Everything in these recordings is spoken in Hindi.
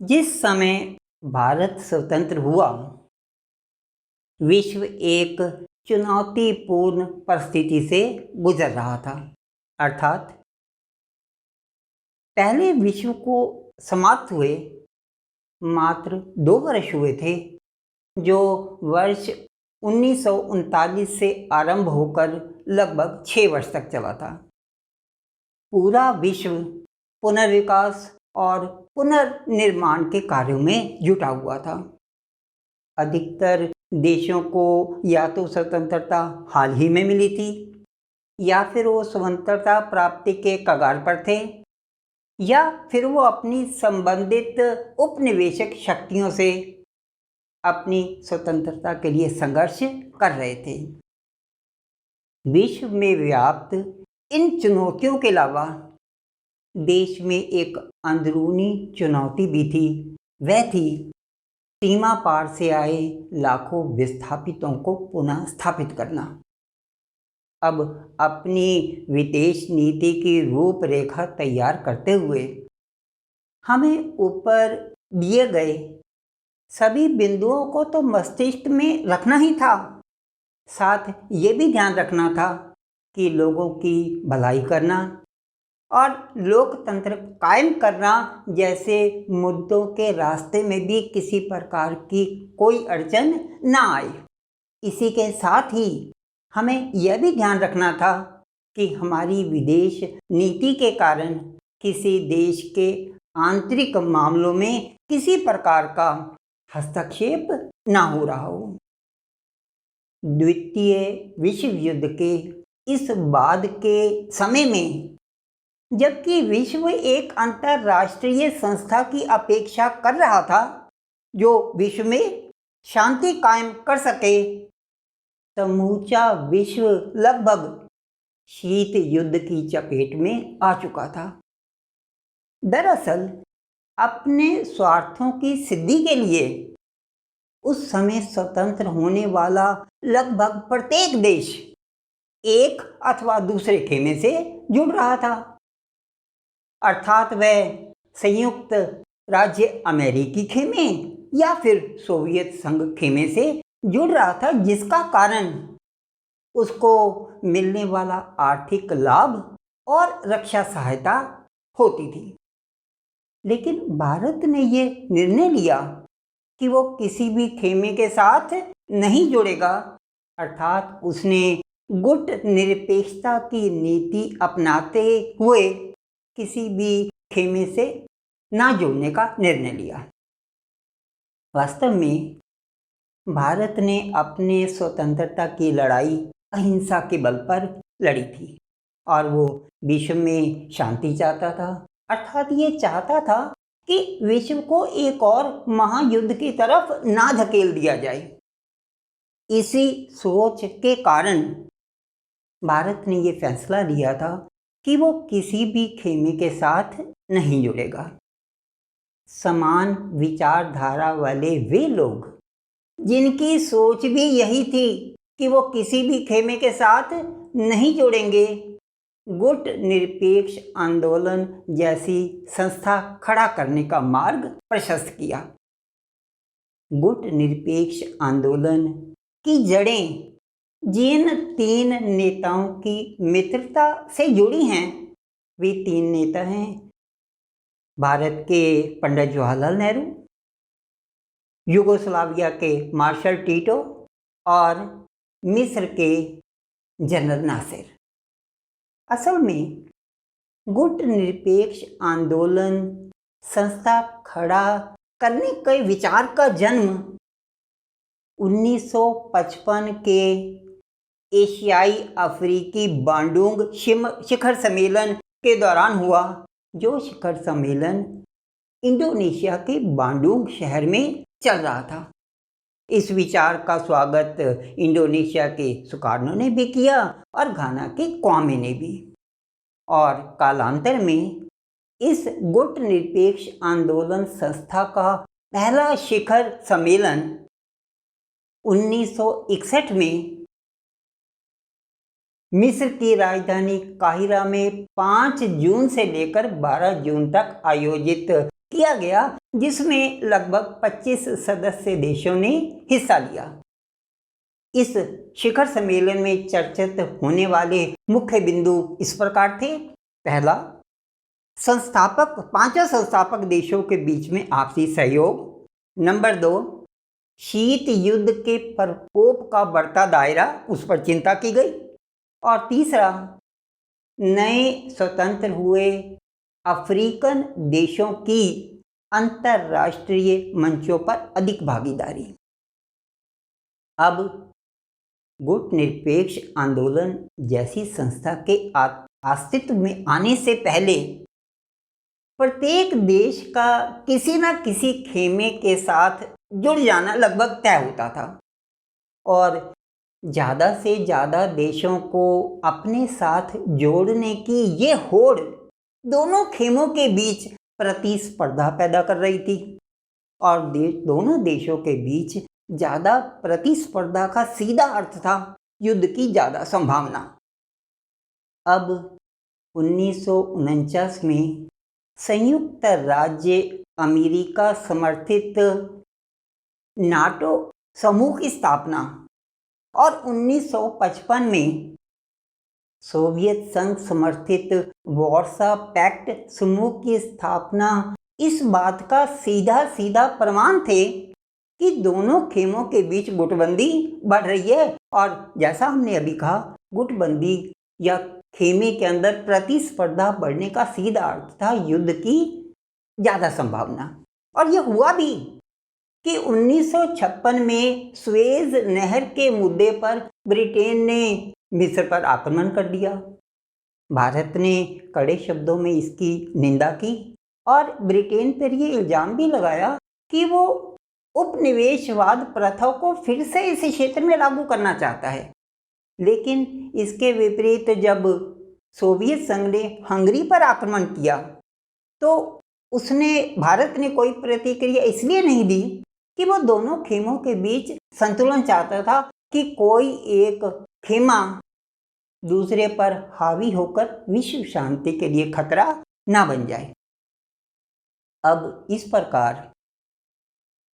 जिस समय भारत स्वतंत्र हुआ, विश्व एक चुनौतीपूर्ण परिस्थिति से गुजर रहा था। अर्थात पहले विश्व को समाप्त हुए मात्र 2 वर्ष हुए थे, जो वर्ष 1939 से आरंभ होकर लगभग 6 वर्ष तक चला था। पूरा विश्व पुनर्विकास और पुनर्निर्माण के कार्यों में जुटा हुआ था। अधिकतर देशों को या तो स्वतंत्रता हाल ही में मिली थी, या फिर वो स्वतंत्रता प्राप्ति के कगार पर थे, या फिर वो अपनी संबंधित उपनिवेशक शक्तियों से अपनी स्वतंत्रता के लिए संघर्ष कर रहे थे। विश्व में व्याप्त इन चुनौतियों के अलावा देश में एक अंदरूनी चुनौती भी थी। वह थी सीमा पार से आए लाखों विस्थापितों को पुनः स्थापित करना। अब अपनी विदेश नीति की रूपरेखा तैयार करते हुए हमें ऊपर दिए गए सभी बिंदुओं को तो मस्तिष्क में रखना ही था, साथ ये भी ध्यान रखना था कि लोगों की भलाई करना और लोकतंत्र कायम करना जैसे मुद्दों के रास्ते में भी किसी प्रकार की कोई अड़चन ना आए। इसी के साथ ही हमें यह भी ध्यान रखना था कि हमारी विदेश नीति के कारण किसी देश के आंतरिक मामलों में किसी प्रकार का हस्तक्षेप ना हो रहा हो। द्वितीय विश्व युद्ध के इस बाद के समय में, जबकि विश्व एक अंतर्राष्ट्रीय संस्था की अपेक्षा कर रहा था जो विश्व में शांति कायम कर सके, समूचा विश्व लगभग शीत युद्ध की चपेट में आ चुका था। दरअसल अपने स्वार्थों की सिद्धि के लिए उस समय स्वतंत्र होने वाला लगभग प्रत्येक देश एक अथवा दूसरे खेमे से जुड़ रहा था। अर्थात वह संयुक्त राज्य अमेरिकी खेमे या फिर सोवियत संघ खेमे से जुड़ रहा था, जिसका कारण उसको मिलने वाला आर्थिक लाभ और रक्षा सहायता होती थी। लेकिन भारत ने ये निर्णय लिया कि वो किसी भी खेमे के साथ नहीं जुड़ेगा। अर्थात उसने गुट निरपेक्षता की नीति अपनाते हुए किसी भी खेमे से ना जुड़ने का निर्णय लिया। वास्तव में भारत ने अपने स्वतंत्रता की लड़ाई अहिंसा के बल पर लड़ी थी और वो विश्व में शांति चाहता था। अर्थात ये चाहता था कि विश्व को एक और महायुद्ध की तरफ ना धकेल दिया जाए। इसी सोच के कारण भारत ने ये फैसला लिया था कि वो किसी भी खेमे के साथ नहीं जुड़ेगा। समान विचारधारा वाले वे लोग जिनकी सोच भी यही थी कि वो किसी भी खेमे के साथ नहीं जुड़ेंगे, गुट निरपेक्ष आंदोलन जैसी संस्था खड़ा करने का मार्ग प्रशस्त किया। गुट निरपेक्ष आंदोलन की जड़ें जिन 3 नेताओं की मित्रता से जुड़ी हैं, वे 3 नेता हैं भारत के पंडित जवाहरलाल नेहरू, यूगोस्लाविया के मार्शल टीटो और मिस्र के जनरल नासिर। असल में गुट निरपेक्ष आंदोलन संस्था खड़ा करने के विचार का जन्म 1955 के एशियाई अफ्रीकी बांडुंग शिखर सम्मेलन के दौरान हुआ, जो शिखर सम्मेलन इंडोनेशिया के बांडुंग शहर में चल रहा था। इस विचार का स्वागत इंडोनेशिया के सुकार्नो ने भी किया और घाना के क्वामे ने भी। और कालांतर में इस गुट निरपेक्ष आंदोलन संस्था का पहला शिखर सम्मेलन 1961 में मिस्र की राजधानी काहिरा में 5 जून से लेकर 12 जून तक आयोजित किया गया, जिसमें लगभग 25 सदस्य देशों ने हिस्सा लिया। इस शिखर सम्मेलन में चर्चित होने वाले मुख्य बिंदु इस प्रकार थे। पहला, पांचों संस्थापक देशों के बीच में आपसी सहयोग। नंबर 2, शीत युद्ध के प्रकोप का बढ़ता दायरा, उस पर चिंता की गई। और तीसरा, नए स्वतंत्र हुए अफ्रीकन देशों की अंतर्राष्ट्रीय मंचों पर अधिक भागीदारी। अब गुटनिरपेक्ष आंदोलन जैसी संस्था के अस्तित्व में आने से पहले प्रत्येक देश का किसी न किसी खेमे के साथ जुड़ जाना लगभग तय होता था और ज़्यादा से ज़्यादा देशों को अपने साथ जोड़ने की ये होड़ दोनों खेमों के बीच प्रतिस्पर्धा पैदा कर रही थी। और दोनों देशों के बीच ज़्यादा प्रतिस्पर्धा का सीधा अर्थ था युद्ध की ज़्यादा संभावना। अब 1949 में संयुक्त राज्य अमेरिका समर्थित नाटो समूह की स्थापना और 1955 में सोवियत संघ समर्थित वार्सा पैक्ट समूह की स्थापना इस बात का सीधा सीधा प्रमाण थे कि दोनों खेमों के बीच गुटबंदी बढ़ रही है। और जैसा हमने अभी कहा, गुटबंदी या खेमे के अंदर प्रतिस्पर्धा बढ़ने का सीधा अर्थ था युद्ध की ज़्यादा संभावना। और यह हुआ भी कि 1956 में सुएज नहर के मुद्दे पर ब्रिटेन ने मिस्र पर आक्रमण कर दिया। भारत ने कड़े शब्दों में इसकी निंदा की और ब्रिटेन पर यह इल्ज़ाम भी लगाया कि वो उपनिवेशवाद प्रथा को फिर से इस क्षेत्र में लागू करना चाहता है। लेकिन इसके विपरीत जब सोवियत संघ ने हंगरी पर आक्रमण किया तो भारत ने कोई प्रतिक्रिया इसलिए नहीं दी कि वो दोनों खेमों के बीच संतुलन चाहता था कि कोई एक खेमा दूसरे पर हावी होकर विश्व शांति के लिए खतरा ना बन जाए। अब इस प्रकार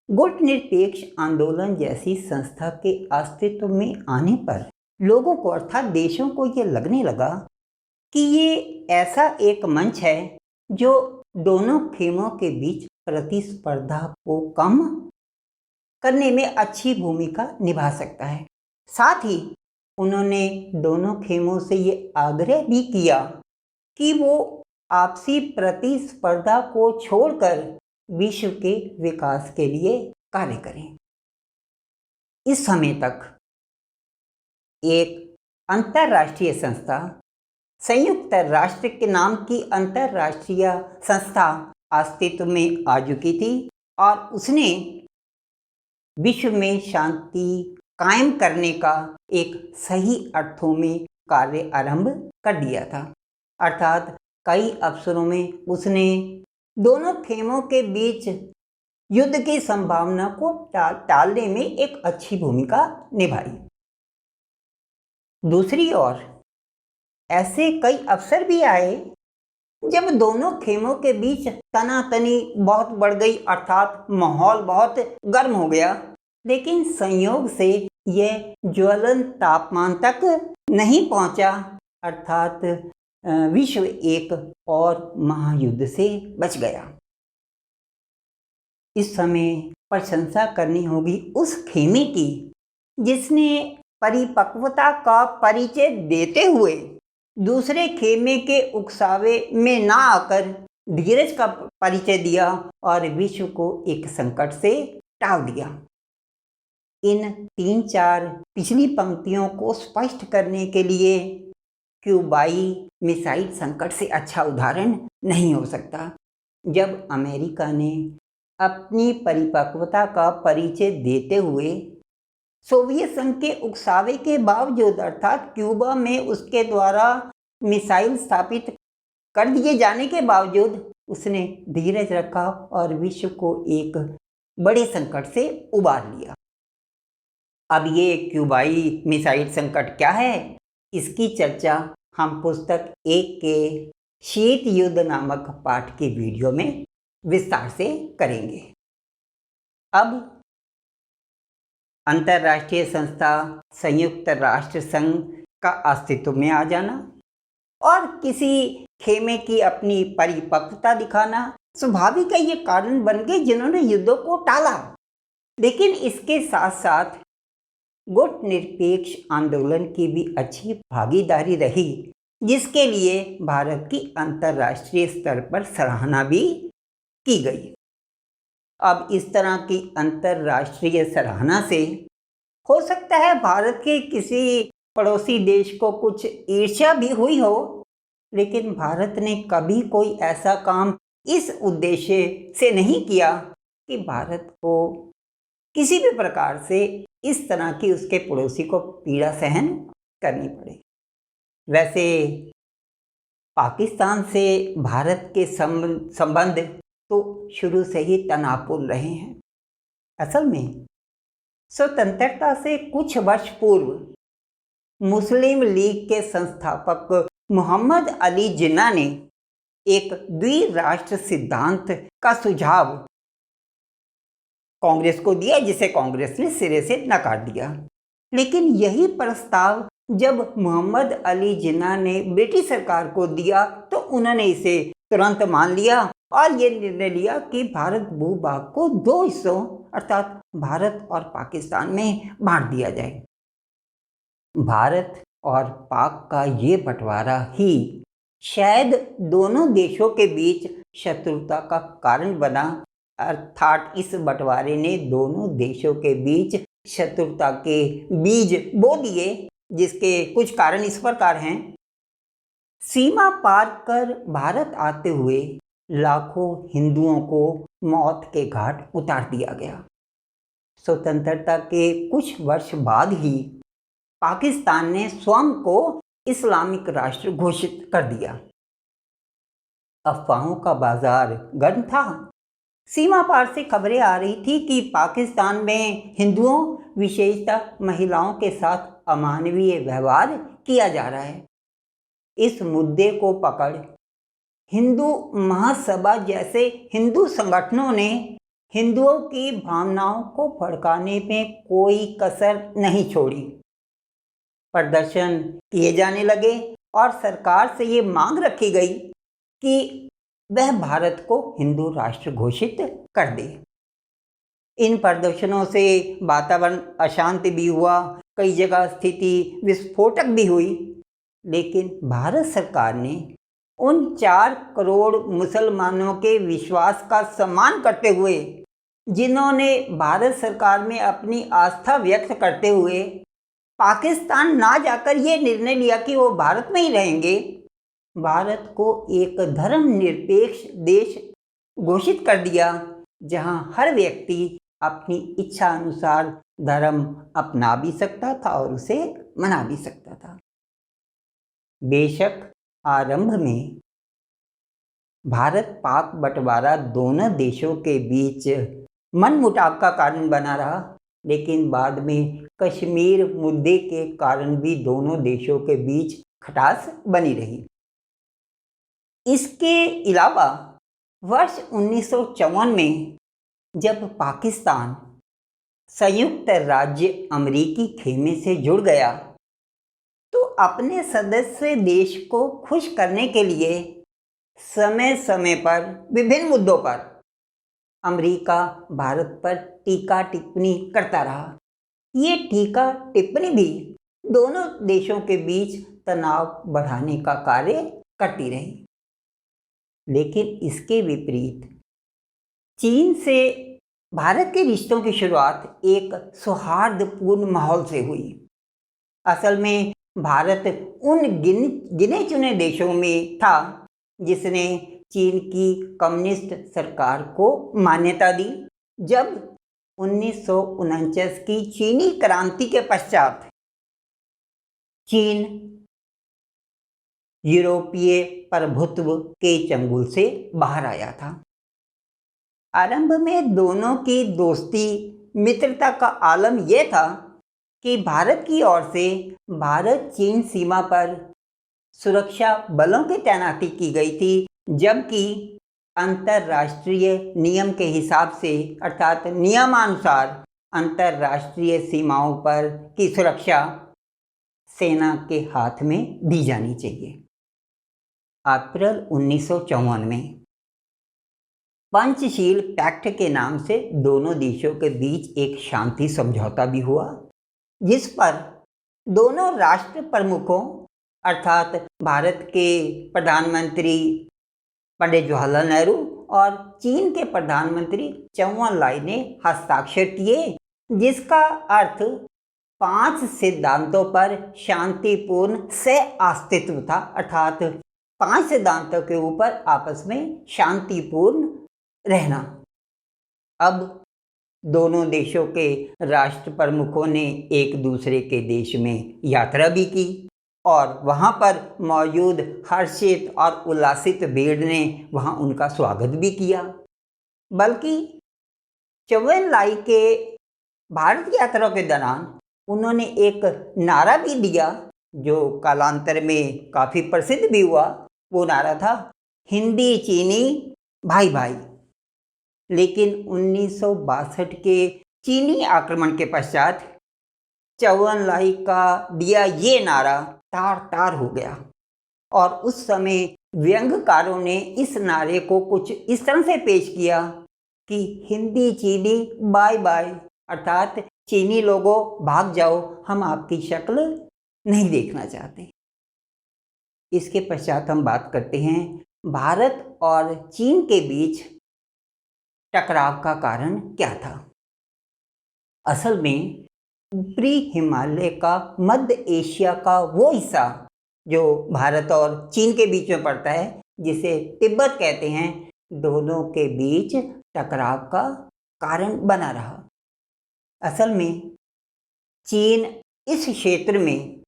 गुटनिरपेक्ष आंदोलन जैसी संस्था के अस्तित्व में आने पर लोगों को अर्थात देशों को ये लगने लगा कि ये ऐसा एक मंच है जो दोनों खेमों के बीच प्रतिस्पर्धा को कम करने में अच्छी भूमिका निभा सकता है। साथ ही उन्होंने दोनों खेमों से ये आग्रह भी किया कि वो आपसी प्रतिस्पर्धा को छोड़कर विश्व के विकास के लिए कार्य करें। इस समय तक एक अंतर्राष्ट्रीय संस्था, संयुक्त राष्ट्र के नाम की अंतर्राष्ट्रीय संस्था अस्तित्व में आ चुकी थी और उसने विश्व में शांति कायम करने का एक सही अर्थों में कार्य आरंभ कर दिया था। अर्थात कई अवसरों में उसने दोनों खेमों के बीच युद्ध की संभावना को टालने में एक अच्छी भूमिका निभाई। दूसरी ओर ऐसे कई अवसर भी आए जब दोनों खेमों के बीच तनातनी बहुत बढ़ गई, अर्थात माहौल बहुत गर्म हो गया, लेकिन संयोग से यह ज्वलंत तापमान तक नहीं पहुंचा, अर्थात विश्व एक और महायुद्ध से बच गया। इस समय प्रशंसा करनी होगी उस खेमे की जिसने परिपक्वता का परिचय देते हुए दूसरे खेमे के उकसावे में ना आकर धीरज का परिचय दिया और विश्व को एक संकट से टाल दिया। इन 3-4 पिछली पंक्तियों को स्पष्ट करने के लिए क्यूबाई मिसाइल संकट से अच्छा उदाहरण नहीं हो सकता। जब अमेरिका ने अपनी परिपक्वता का परिचय देते हुए सोवियत संघ के उकसावे के बावजूद, अर्थात क्यूबा में उसके द्वारा मिसाइल स्थापित कर दिए जाने के बावजूद उसने धीरज रखा और विश्व को एक बड़े संकट से उबार लिया। अब ये क्यूबाई मिसाइल संकट क्या है, इसकी चर्चा हम पुस्तक 1 के शीत युद्ध नामक पाठ के वीडियो में विस्तार से करेंगे। अब अंतर्राष्ट्रीय संस्था संयुक्त राष्ट्र संघ का अस्तित्व में आ जाना और किसी खेमे की अपनी परिपक्वता दिखाना स्वाभाविक है, ये कारण बन गए जिन्होंने युद्धों को टाला। लेकिन इसके साथ साथ गुट निरपेक्ष आंदोलन की भी अच्छी भागीदारी रही, जिसके लिए भारत की अंतर्राष्ट्रीय स्तर पर सराहना भी की गई। अब इस तरह की अंतर्राष्ट्रीय सराहना से हो सकता है भारत के किसी पड़ोसी देश को कुछ ईर्ष्या भी हुई हो, लेकिन भारत ने कभी कोई ऐसा काम इस उद्देश्य से नहीं किया कि भारत को किसी भी प्रकार से इस तरह की उसके पड़ोसी को पीड़ा सहन करनी पड़े। वैसे पाकिस्तान से भारत के संबंध तो शुरू से ही तनावपूर्ण रहे हैं। असल में स्वतंत्रता से कुछ वर्ष पूर्व मुस्लिम लीग के संस्थापक मोहम्मद अली जिन्ना ने एक द्विराष्ट्र सिद्धांत का सुझाव कांग्रेस को दिया, जिसे कांग्रेस ने सिरे से नकार दिया। लेकिन यही प्रस्ताव जब मोहम्मद अली जिन्ना ने ब्रिटिश सरकार को दिया तो उन्होंने इसे तुरंत मान लिया और ये निर्णय लिया कि भारत भूभाग को दो हिस्सों अर्थात भारत और पाकिस्तान में बांट दिया जाए। भारत और पाक का ये बंटवारा ही शायद दोनों देशों के बीच शत्रुता का कारण बना, अर्थात इस बंटवारे ने दोनों देशों के बीच शत्रुता के बीज बो दिए, जिसके कुछ कारण इस प्रकार हैं। सीमा पार कर भारत आते हुए लाखों हिंदुओं को मौत के घाट उतार दिया गया। स्वतंत्रता के कुछ वर्ष बाद ही पाकिस्तान ने स्वयं को इस्लामिक राष्ट्र घोषित कर दिया। अफवाहों का बाजार गर्म था। सीमा पार से खबरें आ रही थी कि पाकिस्तान में हिंदुओं, विशेषतः महिलाओं के साथ अमानवीय व्यवहार किया जा रहा है। इस मुद्दे को पकड़ हिंदू महासभा जैसे हिंदू संगठनों ने हिंदुओं की भावनाओं को भड़काने में कोई कसर नहीं छोड़ी। प्रदर्शन किए जाने लगे और सरकार से ये मांग रखी गई कि वह भारत को हिंदू राष्ट्र घोषित कर दे। इन प्रदर्शनों से वातावरण अशांत भी हुआ, कई जगह स्थिति विस्फोटक भी हुई, लेकिन भारत सरकार ने उन 4 करोड़ मुसलमानों के विश्वास का सम्मान करते हुए, जिन्होंने भारत सरकार में अपनी आस्था व्यक्त करते हुए पाकिस्तान ना जाकर ये निर्णय लिया कि वो भारत में ही रहेंगे, भारत को एक धर्मनिरपेक्ष देश घोषित कर दिया, जहां हर व्यक्ति अपनी इच्छा अनुसार धर्म अपना भी सकता था और उसे मना भी सकता था। बेशक आरंभ में भारत पाक बंटवारा दोनों देशों के बीच मनमुटाव का कारण बना रहा, लेकिन बाद में कश्मीर मुद्दे के कारण भी दोनों देशों के बीच खटास बनी रही। इसके अलावा वर्ष 1954 में जब पाकिस्तान संयुक्त राज्य अमेरिकी खेमे से जुड़ गया तो अपने सदस्य देश को खुश करने के लिए समय समय पर विभिन्न मुद्दों पर अमेरिका भारत पर टीका टिप्पणी करता रहा। ये टीका टिप्पणी भी दोनों देशों के बीच तनाव बढ़ाने का कार्य करती रही। लेकिन इसके विपरीत चीन से भारत के रिश्तों की शुरुआत एक सौहार्दपूर्ण माहौल से हुई। असल में भारत उन गिने चुने देशों में था जिसने चीन की कम्युनिस्ट सरकार को मान्यता दी। जब 1949 की चीनी क्रांति के पश्चात चीन यूरोपीय प्रभुत्व के चंगुल से बाहर आया था। आरंभ में दोनों की दोस्ती मित्रता का आलम यह था कि भारत की ओर से भारत चीन सीमा पर सुरक्षा बलों की तैनाती की गई थी, जबकि अंतर्राष्ट्रीय नियम के हिसाब से अर्थात नियमानुसार अंतर्राष्ट्रीय सीमाओं पर की सुरक्षा सेना के हाथ में दी जानी चाहिए। अप्रैल 1954 में पंचशील पैक्ट के नाम से दोनों देशों के बीच एक शांति समझौता भी हुआ, जिस पर दोनों राष्ट्र प्रमुखों अर्थात भारत के प्रधानमंत्री पंडित जवाहरलाल नेहरू और चीन के प्रधानमंत्री चौवन लाई ने हस्ताक्षर किए, जिसका अर्थ 5 सिद्धांतों पर शांतिपूर्ण सह अस्तित्व था। अर्थात 5 सिद्धांतों के ऊपर आपस में शांतिपूर्ण रहना। अब दोनों देशों के राष्ट्र प्रमुखों ने एक दूसरे के देश में यात्रा भी की और वहाँ पर मौजूद हर्षित और उल्लासित भीड़ ने वहाँ उनका स्वागत भी किया। बल्कि चौवन लाई के भारत यात्रा के दौरान उन्होंने एक नारा भी दिया जो कालांतर में काफ़ी प्रसिद्ध भी हुआ। वो नारा था हिंदी चीनी भाई भाई। लेकिन 1962 के चीनी आक्रमण के पश्चात चौवन लाई का दिया ये नारा तार तार हो गया और उस समय व्यंग्यकारों ने इस नारे को कुछ इस तरह से पेश किया कि हिंदी चीनी बाय बाय, अर्थात चीनी लोगों भाग जाओ, हम आपकी शक्ल नहीं देखना चाहते। इसके पश्चात हम बात करते हैं भारत और चीन के बीच टकराव का कारण क्या था। असल में ऊपरी हिमालय का मध्य एशिया का वो हिस्सा जो भारत और चीन के बीच में पड़ता है, जिसे तिब्बत कहते हैं, दोनों के बीच टकराव का कारण बना रहा। असल में चीन इस क्षेत्र में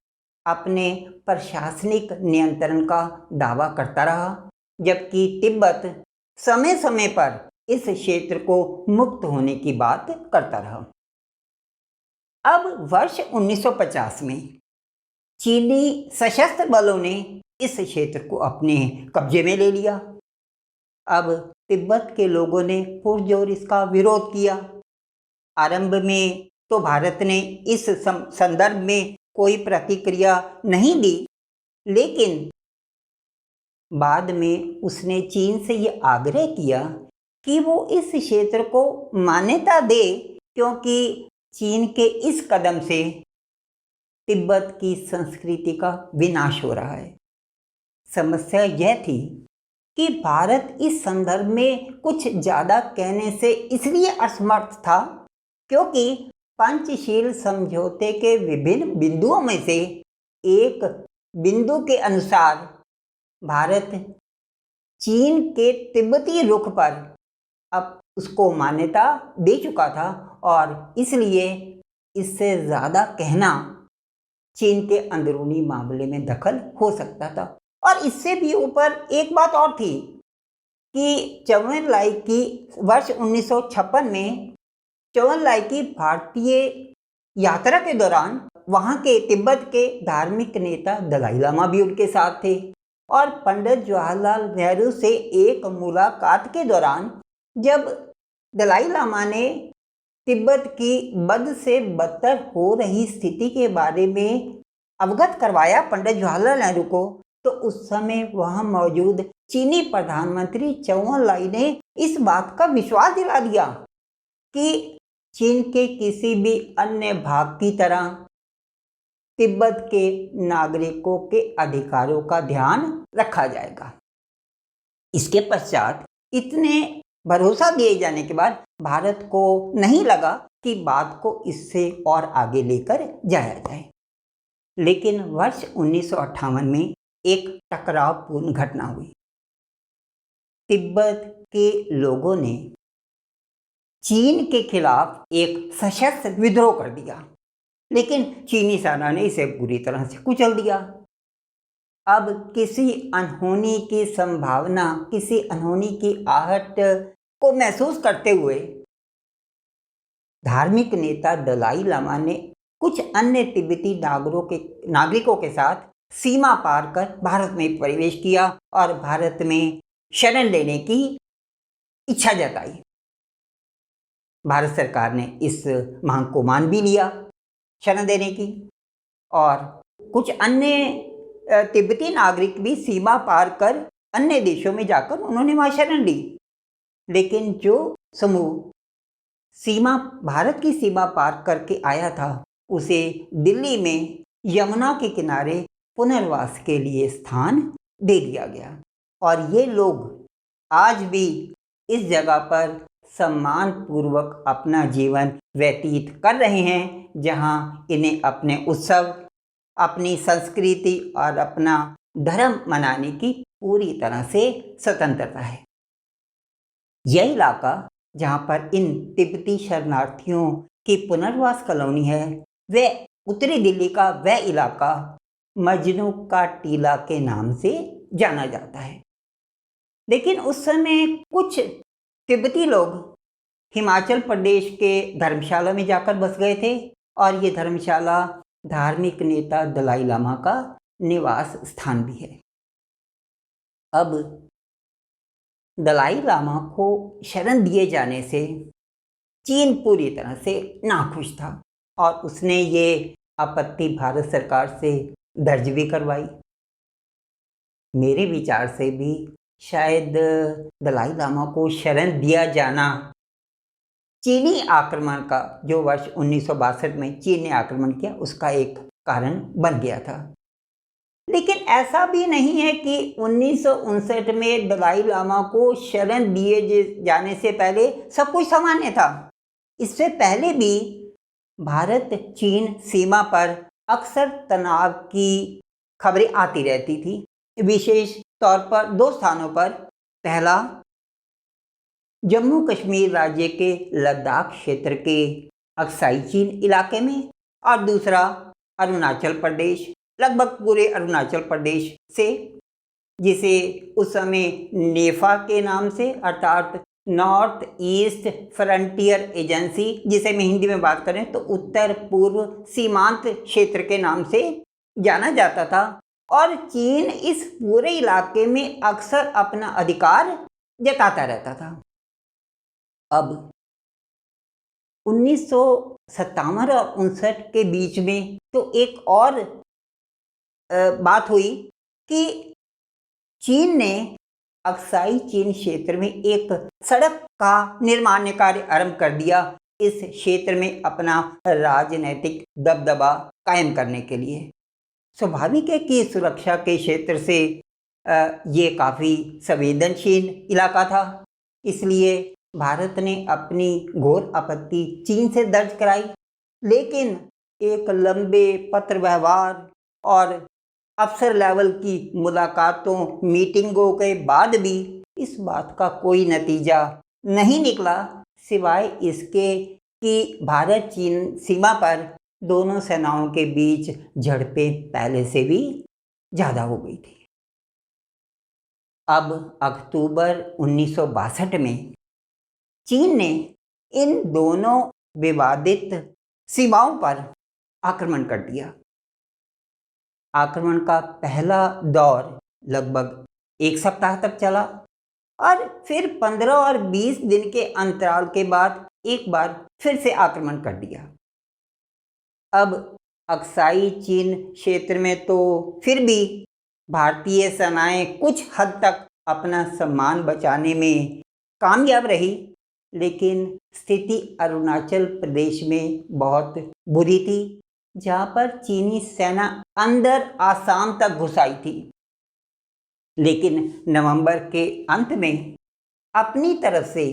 अपने प्रशासनिक नियंत्रण का दावा करता रहा, जबकि तिब्बत समय समय पर इस क्षेत्र को मुक्त होने की बात करता रहा। अब वर्ष 1950 में चीनी सशस्त्र बलों ने इस क्षेत्र को अपने कब्जे में ले लिया। अब तिब्बत के लोगों ने पुरजोर इसका विरोध किया। आरंभ में तो भारत ने इस संदर्भ में कोई प्रतिक्रिया नहीं दी, लेकिन बाद में उसने चीन से ये आग्रह किया कि वो इस क्षेत्र को मान्यता दे, क्योंकि चीन के इस कदम से तिब्बत की संस्कृति का विनाश हो रहा है। समस्या यह थी कि भारत इस संदर्भ में कुछ ज़्यादा कहने से इसलिए असमर्थ था क्योंकि पंचशील समझौते के विभिन्न बिंदुओं में से एक बिंदु के अनुसार भारत चीन के तिब्बती रुख पर अब उसको मान्यता दे चुका था और इसलिए इससे ज़्यादा कहना चीन के अंदरूनी मामले में दखल हो सकता था। और इससे भी ऊपर एक बात और थी कि चौवन लाई की वर्ष 1956 में चौवन लाई की भारतीय यात्रा के दौरान वहाँ के तिब्बत के धार्मिक नेता दलाई लामा भी उनके साथ थे और पंडित जवाहरलाल नेहरू से एक मुलाकात के दौरान जब दलाई लामा ने तिब्बत की बद से बदतर हो रही स्थिति के बारे में अवगत करवाया पंडित जवाहरलाल नेहरू को, तो उस समय वहाँ मौजूद चीनी प्रधानमंत्री चौवन लाई ने इस बात का विश्वास दिला दिया कि चीन के किसी भी अन्य भाग की तरह तिब्बत के नागरिकों के अधिकारों का ध्यान रखा जाएगा। इसके पश्चात इतने भरोसा दिए जाने के बाद भारत को नहीं लगा कि बात को इससे और आगे लेकर जाया जाए। लेकिन वर्ष 1958 में एक टकरावपूर्ण घटना हुई। तिब्बत के लोगों ने चीन के खिलाफ एक सशस्त्र विद्रोह कर दिया, लेकिन चीनी सेना ने इसे पूरी तरह से कुचल दिया। अब किसी अनहोनी की संभावना, किसी अनहोनी की आहट को महसूस करते हुए धार्मिक नेता दलाई लामा ने कुछ अन्य तिब्बती नागरिकों के साथ सीमा पार कर भारत में प्रवेश किया और भारत में शरण लेने की इच्छा जताई। भारत सरकार ने इस मांग को मान भी लिया शरण देने की, और कुछ अन्य तिब्बती नागरिक भी सीमा पार कर अन्य देशों में जाकर उन्होंने वहाँ शरण ली। लेकिन जो समूह भारत की सीमा पार करके आया था, उसे दिल्ली में यमुना के किनारे पुनर्वास के लिए स्थान दे दिया गया, और ये लोग आज भी इस जगह पर सम्मान पूर्वक अपना जीवन व्यतीत कर रहे हैं, जहां इन्हें अपने उत्सव, अपनी संस्कृति और अपना धर्म मनाने की पूरी तरह से स्वतंत्रता है। यह इलाका जहाँ पर इन तिब्बती शरणार्थियों की पुनर्वास कॉलोनी है, वह उत्तरी दिल्ली का वह इलाका मजनू का टीला के नाम से जाना जाता है। लेकिन उस समय कुछ तिब्बती लोग हिमाचल प्रदेश के धर्मशाला में जाकर बस गए थे, और ये धर्मशाला धार्मिक नेता दलाई लामा का निवास स्थान भी है। अब दलाई लामा को शरण दिए जाने से चीन पूरी तरह से नाखुश था, और उसने ये आपत्ति भारत सरकार से दर्ज भी करवाई। मेरे विचार से भी शायद दलाई लामा को शरण दिया जाना चीनी आक्रमण का, जो वर्ष 1962 में चीन ने आक्रमण किया, उसका एक कारण बन गया था। लेकिन ऐसा भी नहीं है कि 1959 में दलाई लामा को शरण दिए जाने से पहले सब कुछ सामान्य था। इससे पहले भी भारत चीन सीमा पर अक्सर तनाव की खबरें आती रहती थी, विशेष तौर पर दो स्थानों पर। पहला, जम्मू कश्मीर राज्य के लद्दाख क्षेत्र के अक्साई चीन इलाके में, और दूसरा अरुणाचल प्रदेश, लगभग पूरे अरुणाचल प्रदेश से, जिसे उस समय नेफा के नाम से, अर्थात नॉर्थ ईस्ट फ्रंटियर एजेंसी, जिसे मैं हिंदी में बात करें तो उत्तर पूर्व सीमांत क्षेत्र के नाम से जाना जाता था। और चीन इस पूरे इलाके में अक्सर अपना अधिकार जताता रहता था। अब 1957 और 59 के बीच में तो एक और बात हुई कि चीन ने अक्साई चीन क्षेत्र में एक सड़क का निर्माण कार्य आरंभ कर दिया, इस क्षेत्र में अपना राजनीतिक दबदबा कायम करने के लिए। स्वाभाविक है कि सुरक्षा के क्षेत्र से ये काफ़ी संवेदनशील इलाका था, इसलिए भारत ने अपनी घोर आपत्ति चीन से दर्ज कराई। लेकिन एक लंबे पत्र व्यवहार और अफसर लेवल की मुलाकातों, मीटिंगों के बाद भी इस बात का कोई नतीजा नहीं निकला, सिवाय इसके कि भारत चीन सीमा पर दोनों सेनाओं के बीच झड़पें पहले से भी ज़्यादा हो गई थी। अब अक्टूबर 1962 में चीन ने इन दोनों विवादित सीमाओं पर आक्रमण कर दिया। आक्रमण का पहला दौर लगभग एक सप्ताह तक चला, और फिर 15 और 20 दिन के अंतराल के बाद एक बार फिर से आक्रमण कर दिया। अब अक्साई चीन क्षेत्र में तो फिर भी भारतीय सेनाएं कुछ हद तक अपना सम्मान बचाने में कामयाब रही, लेकिन स्थिति अरुणाचल प्रदेश में बहुत बुरी थी, जहाँ पर चीनी सेना अंदर आसाम तक घुस आई थी। लेकिन नवंबर के अंत में अपनी तरफ से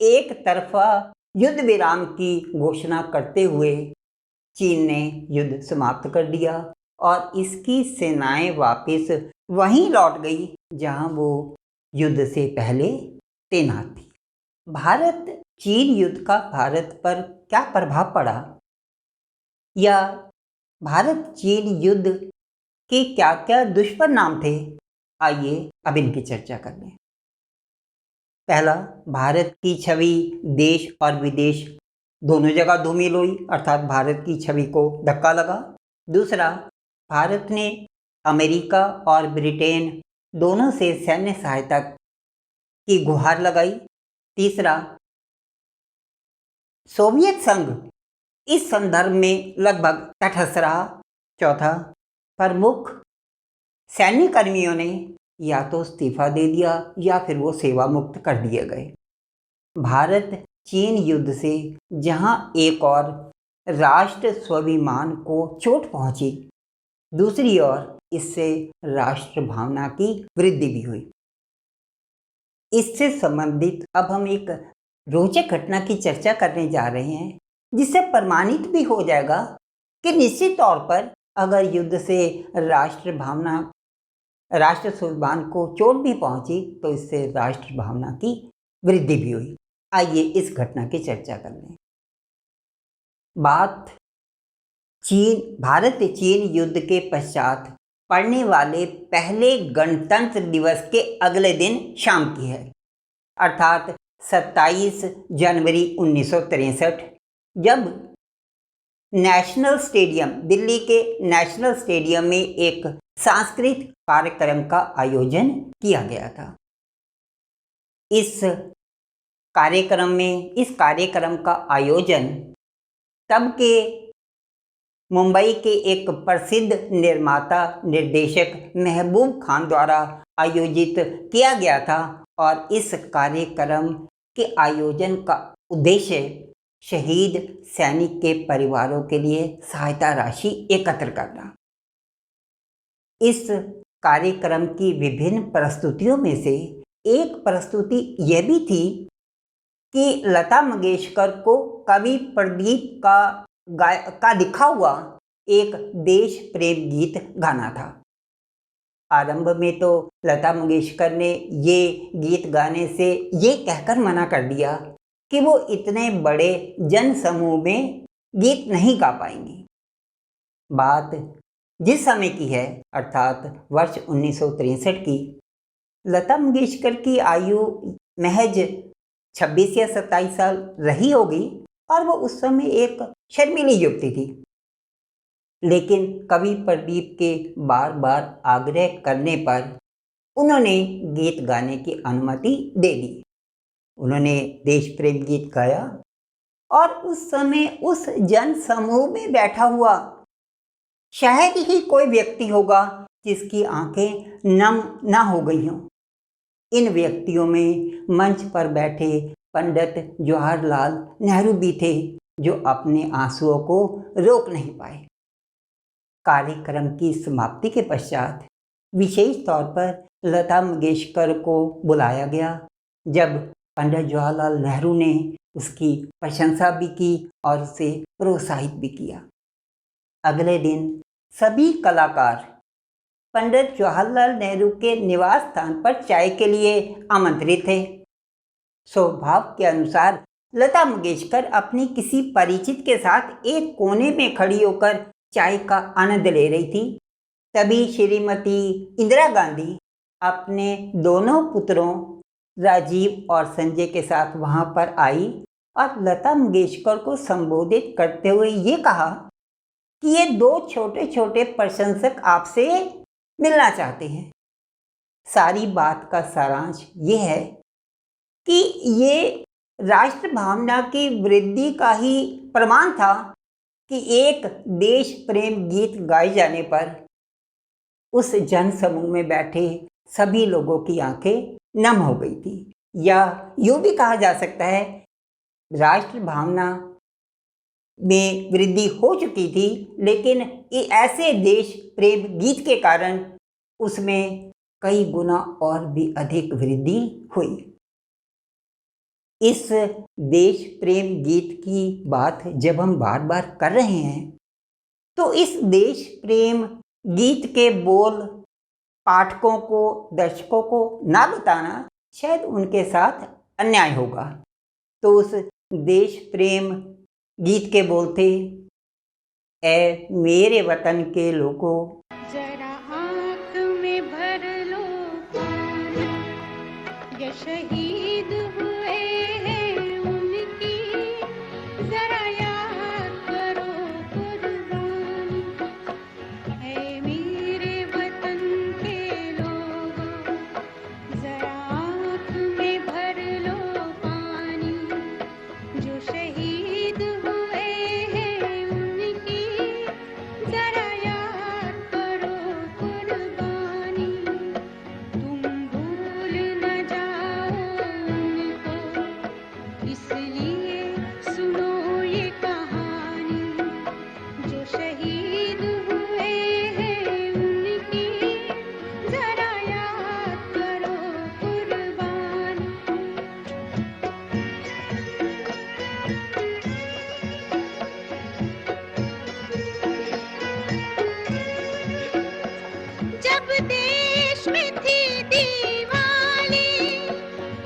एक तरफा युद्ध विराम की घोषणा करते हुए चीन ने युद्ध समाप्त कर दिया, और इसकी सेनाएं वापस वहीं लौट गई जहां वो युद्ध से पहले तैनात थी। भारत चीन युद्ध का भारत पर क्या प्रभाव पड़ा, या भारत चीन युद्ध के क्या क्या दुष्परिणाम थे, आइए अब इनकी चर्चा कर लें। पहला, भारत की छवि देश और विदेश दोनों जगह धूमिल हुई, अर्थात भारत की छवि को धक्का लगा। दूसरा, भारत ने अमेरिका और ब्रिटेन दोनों से सैन्य सहायता की गुहार लगाई, तीसरा, सोवियत संघ इस संदर्भ में लगभग तटस्थ रहा। चौथा, प्रमुख सैन्य कर्मियों ने या तो इस्तीफा दे दिया या फिर वो सेवा मुक्त कर दिए गए। भारत चीन युद्ध से जहां एक और राष्ट्र स्वाभिमान को चोट पहुंची, दूसरी ओर इससे राष्ट्र भावना की वृद्धि भी हुई। इससे संबंधित अब हम एक रोचक घटना की चर्चा करने जा रहे हैं, जिससे प्रमाणित भी हो जाएगा कि निश्चित तौर पर अगर युद्ध से राष्ट्र भावना, राष्ट्र स्वाभिमान को चोट भी पहुंची तो इससे राष्ट्र भावना की वृद्धि भी हुई। आइए इस घटना की चर्चा कर लें। बात भारत चीन युद्ध के पश्चात पड़ने वाले पहले गणतंत्र दिवस के अगले दिन शाम की है, अर्थात 27 जनवरी 1963, जब नेशनल स्टेडियम, दिल्ली के नेशनल स्टेडियम में एक सांस्कृतिक कार्यक्रम का आयोजन किया गया था। इस कार्यक्रम का आयोजन तब के मुंबई के एक प्रसिद्ध निर्माता निर्देशक महबूब खान द्वारा आयोजित किया गया था और इस कार्यक्रम के आयोजन का उद्देश्य शहीद सैनिक के परिवारों के लिए सहायता राशि एकत्र करना। इस कार्यक्रम की विभिन्न प्रस्तुतियों में से एक प्रस्तुति यह भी थी कि लता मंगेशकर को कवि प्रदीप का लिखा हुआ एक देश प्रेम गीत गाना था। आरंभ में तो लता मंगेशकर ने ये गीत गाने से ये कहकर मना कर दिया कि वो इतने बड़े जन समूह में गीत नहीं गा पाएंगी। बात जिस समय की है, अर्थात वर्ष 1963 की, लता मंगेशकर की आयु महज 26 या 27 साल रही होगी और वो उस समय एक शर्मीली युवती थी। लेकिन कवि प्रदीप के बार बार आग्रह करने पर उन्होंने गीत गाने की अनुमति दे दी। उन्होंने देश प्रेम गीत गाया और उस समय उस जन समूह में बैठा हुआ शायद ही कोई व्यक्ति होगा जिसकी आंखें नम ना हो गई हों। इन व्यक्तियों में मंच पर बैठे पंडित जवाहरलाल नेहरू भी थे, जो अपने आंसुओं को रोक नहीं पाए। कार्यक्रम की समाप्ति के पश्चात विशेष तौर पर लता मंगेशकर को बुलाया गया, जब पंडित जवाहरलाल नेहरू ने उसकी प्रशंसा भी की और उसे प्रोत्साहित भी किया। अगले दिन सभी कलाकार पंडित जवाहरलाल नेहरू के निवास स्थान पर चाय के लिए आमंत्रित थे। स्वभाव के अनुसार लता मंगेशकर अपनी किसी परिचित के साथ एक कोने में खड़ी होकर चाय का आनंद ले रही थी। तभी श्रीमती इंदिरा गांधी अपने दोनों पुत्रों राजीव और संजय के साथ वहां पर आई और लता मंगेशकर को संबोधित करते हुए ये कहा कि ये दो छोटे छोटे प्रशंसक आपसे मिलना चाहते हैं। सारी बात का सारांश ये है कि ये राष्ट्र भावना की वृद्धि का ही प्रमाण था कि एक देश प्रेम गीत गाए जाने पर उस जन समूह में बैठे सभी लोगों की आंखें नम हो गई थी, या यूँ भी कहा जा सकता है राष्ट्र भावना में वृद्धि हो चुकी थी, लेकिन ऐसे देश प्रेम गीत के कारण उसमें कई गुना और भी अधिक वृद्धि हुई। इस देश प्रेम गीत की बात जब हम बार बार कर रहे हैं तो इस देश प्रेम गीत के बोल पाठकों को, दर्शकों को ना बताना शायद उनके साथ अन्याय होगा। तो उस देश प्रेम गीत के बोल थे, ए मेरे वतन के लोगों, जरा आँख में भर लो पानी, ये शहीद हुए हैं उनकी, जरा याद करो कुर्बानी। है मेरे वतन के लोगों, जरा आँख में भर लो पानी। दिवाली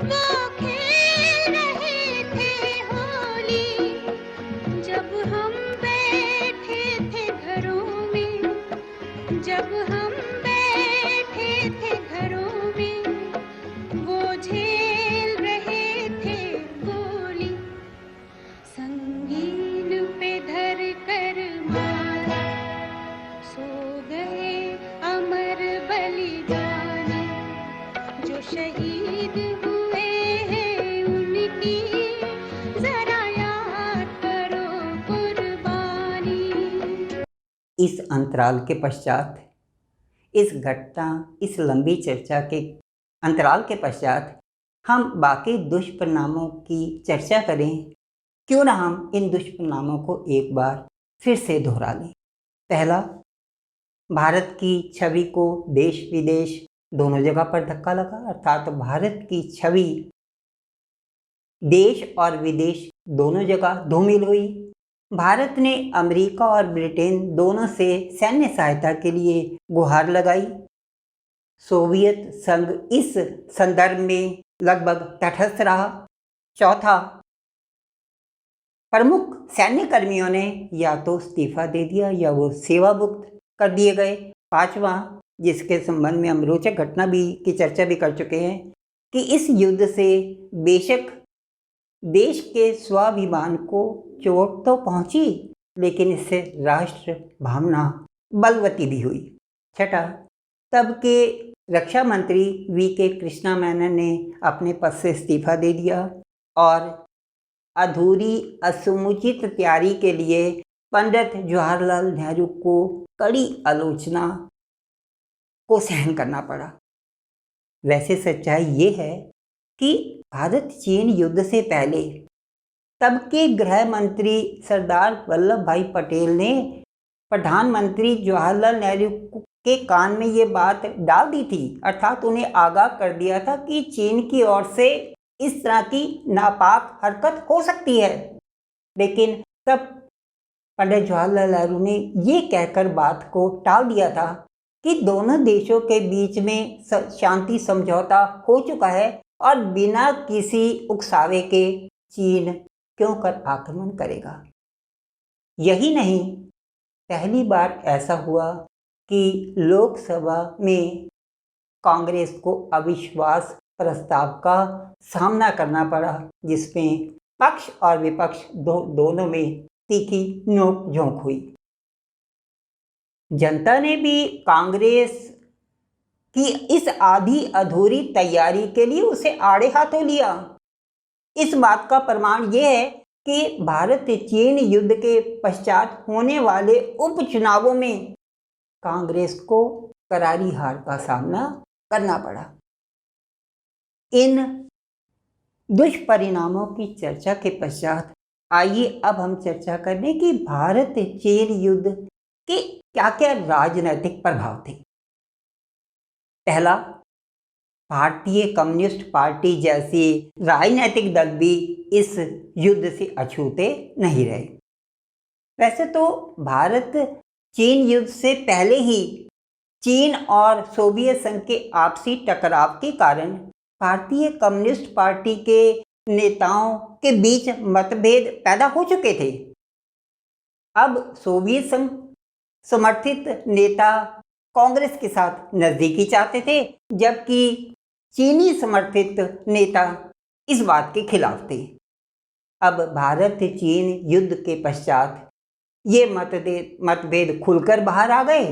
वो खेल रहे थे होली जब हम बैठे थे घरों में जब हम बैठे थे घरों में वो झेल रहे थे गोली संगीन पे धर कर माला सो गए अमर बलिदानी जो शहीद हुए हैं उनकी जरा याद करो कुर्बानी। इस अंतराल के पश्चात, इस घटना, इस लंबी चर्चा के अंतराल के पश्चात हम बाकी दुष्परिणामों की चर्चा करें। क्यों ना हम इन दुष्परिणामों को एक बार फिर से दोहरा लें। पहला, भारत की छवि को देश विदेश दोनों जगह पर धक्का लगा, अर्थात भारत की छवि देश और विदेश दोनों जगह धूमिल हुई। भारत ने अमेरिका और ब्रिटेन दोनों से सैन्य सहायता के लिए गुहार लगाई। सोवियत संघ इस संदर्भ में लगभग तटस्थ रहा। चौथा, प्रमुख सैन्य कर्मियों ने या तो इस्तीफा दे दिया या वो सेवा मुक्त कर दिए गए। पांचवा, जिसके संबंध में हम रोचक घटना भी की चर्चा भी कर चुके हैं कि इस युद्ध से बेशक देश के स्वाभिमान को चोट तो पहुंची, लेकिन इससे राष्ट्र भावना बलवती भी हुई। छठा, तब के रक्षा मंत्री वी.के. कृष्णा मेनन ने अपने पद से इस्तीफा दे दिया और अधूरी असमुचित तैयारी के लिए पंडित जवाहरलाल नेहरू को कड़ी आलोचना को सहन करना पड़ा। वैसे सच्चाई ये है कि भारत चीन युद्ध से पहले तब के गृह मंत्री सरदार वल्लभ भाई पटेल ने प्रधानमंत्री जवाहरलाल नेहरू के कान में ये बात डाल दी थी, अर्थात उन्हें आगाह कर दिया था कि चीन की ओर से इस तरह की नापाक हरकत हो सकती है। लेकिन तब पंडित जवाहरलाल नेहरू ने ये कहकर बात को टाल दिया था कि दोनों देशों के बीच में शांति समझौता हो चुका है और बिना किसी उकसावे के चीन क्यों कर आक्रमण करेगा। यही नहीं, पहली बार ऐसा हुआ कि लोकसभा में कांग्रेस को अविश्वास प्रस्ताव का सामना करना पड़ा, जिसमें पक्ष और विपक्ष दोनों में तीखी नोक-झोंक हुई। जनता ने भी कांग्रेस की इस आधी अधूरी तैयारी के लिए उसे आड़े हाथों लिया। इस बात का प्रमाण यह है कि भारत चीन युद्ध के पश्चात होने वाले उपचुनावों में कांग्रेस को करारी हार का सामना करना पड़ा। इन दुष्परिणामों की चर्चा के पश्चात आइए अब हम चर्चा करें कि भारत चीन युद्ध के क्या क्या राजनीतिक प्रभाव थे। पहला, भारतीय कम्युनिस्ट पार्टी जैसी राजनीतिक दल भी इस युद्ध से अछूते नहीं रहे। वैसे तो भारत चीन युद्ध से पहले ही चीन और सोवियत संघ के आपसी टकराव के कारण भारतीय कम्युनिस्ट पार्टी के नेताओं के बीच मतभेद पैदा हो चुके थे। अब सोवियत संघ समर्थित नेता कांग्रेस के साथ नज़दीकी चाहते थे, जबकि चीनी समर्थित नेता इस बात के खिलाफ थे। अब भारत चीन युद्ध के पश्चात ये मतभेद खुलकर बाहर आ गए,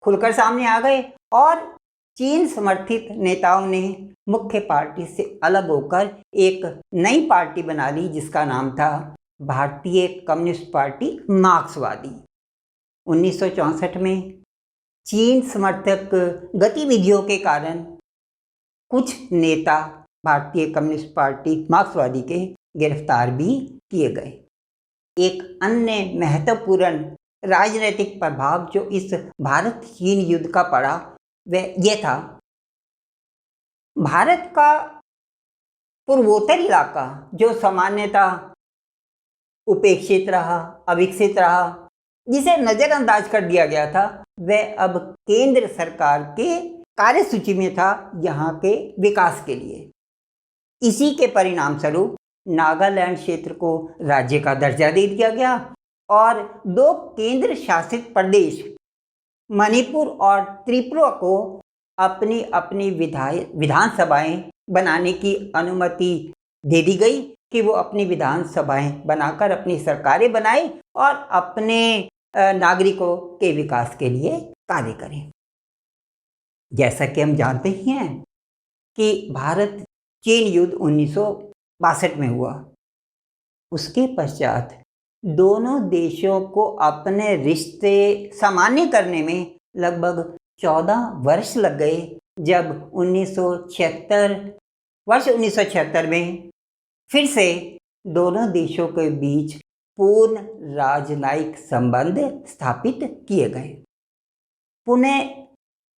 खुलकर सामने आ गए और चीन समर्थित नेताओं ने मुख्य पार्टी से अलग होकर एक नई पार्टी बना ली, जिसका नाम था भारतीय कम्युनिस्ट पार्टी मार्क्सवादी। 1964 में चीन समर्थक गतिविधियों के कारण कुछ नेता भारतीय कम्युनिस्ट पार्टी मार्क्सवादी के गिरफ्तार भी किए गए। एक अन्य महत्वपूर्ण राजनीतिक प्रभाव जो इस भारत चीन युद्ध का पड़ा वह यह था, भारत का पूर्वोत्तर इलाका जो सामान्यतः उपेक्षित रहा, अविकसित रहा, जिसे नज़रअंदाज कर दिया गया था, वह अब केंद्र सरकार के कार्यसूची में था यहाँ के विकास के लिए। इसी के परिणाम स्वरूप नागालैंड क्षेत्र को राज्य का दर्जा दे दिया गया और 2 केंद्र शासित प्रदेश मणिपुर और त्रिपुरा को अपनी अपनी विधानसभाएं बनाने की अनुमति दे दी गई कि वो अपनी विधानसभाएं बनाकर अपनी सरकारें बनाएं और अपने नागरिकों के विकास के लिए कार्य करें। जैसा कि हम जानते ही हैं कि भारत चीन युद्ध 1962 में हुआ। उसके पश्चात दोनों देशों को अपने रिश्ते सामान्य करने में लगभग 14 वर्ष लग गए, जब 1976 में फिर से दोनों देशों के बीच पूर्ण राजनयिक संबंध स्थापित किए गए। पुनः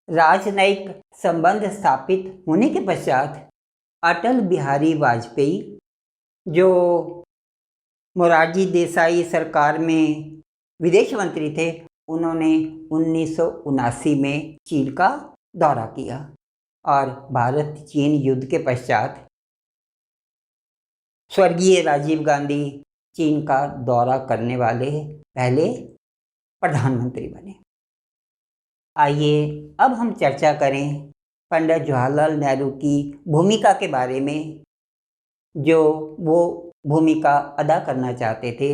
राजनयिक संबंध स्थापित होने के पश्चात अटल बिहारी वाजपेयी, जो मोरारजी देसाई सरकार में विदेश मंत्री थे, उन्होंने 1979 में चीन का दौरा किया और भारत चीन युद्ध के पश्चात स्वर्गीय राजीव गांधी चीन का दौरा करने वाले पहले प्रधानमंत्री बने। आइए अब हम चर्चा करें पंडित जवाहरलाल नेहरू की भूमिका के बारे में, जो वो भूमिका अदा करना चाहते थे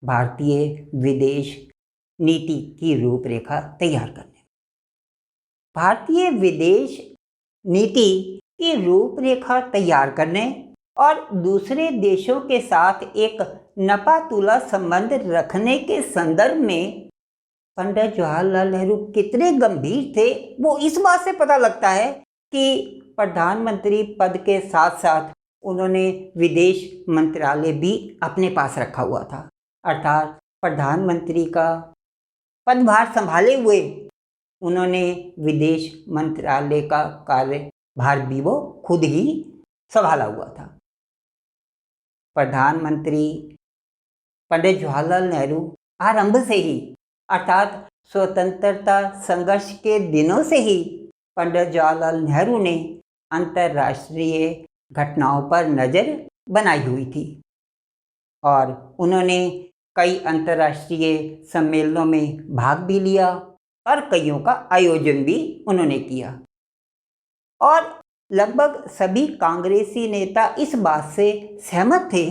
भारतीय विदेश नीति की रूपरेखा तैयार करने। भारतीय विदेश नीति की रूपरेखा तैयार करने और दूसरे देशों के साथ एक नपातुला संबंध रखने के संदर्भ में पंडित जवाहरलाल नेहरू कितने गंभीर थे, वो इस बात से पता लगता है कि प्रधानमंत्री पद के साथ साथ उन्होंने विदेश मंत्रालय भी अपने पास रखा हुआ था। अर्थात प्रधानमंत्री का पदभार संभाले हुए उन्होंने विदेश मंत्रालय का कार्यभार भी वो खुद ही संभाला हुआ था। प्रधानमंत्री पंडित जवाहरलाल नेहरू आरंभ से ही, अर्थात स्वतंत्रता संघर्ष के दिनों से ही पंडित जवाहरलाल नेहरू ने अंतर्राष्ट्रीय घटनाओं पर नज़र बनाई हुई थी और उन्होंने कई अंतर्राष्ट्रीय सम्मेलनों में भाग भी लिया और कईयों का आयोजन भी उन्होंने किया। और लगभग सभी कांग्रेसी नेता इस बात से सहमत थे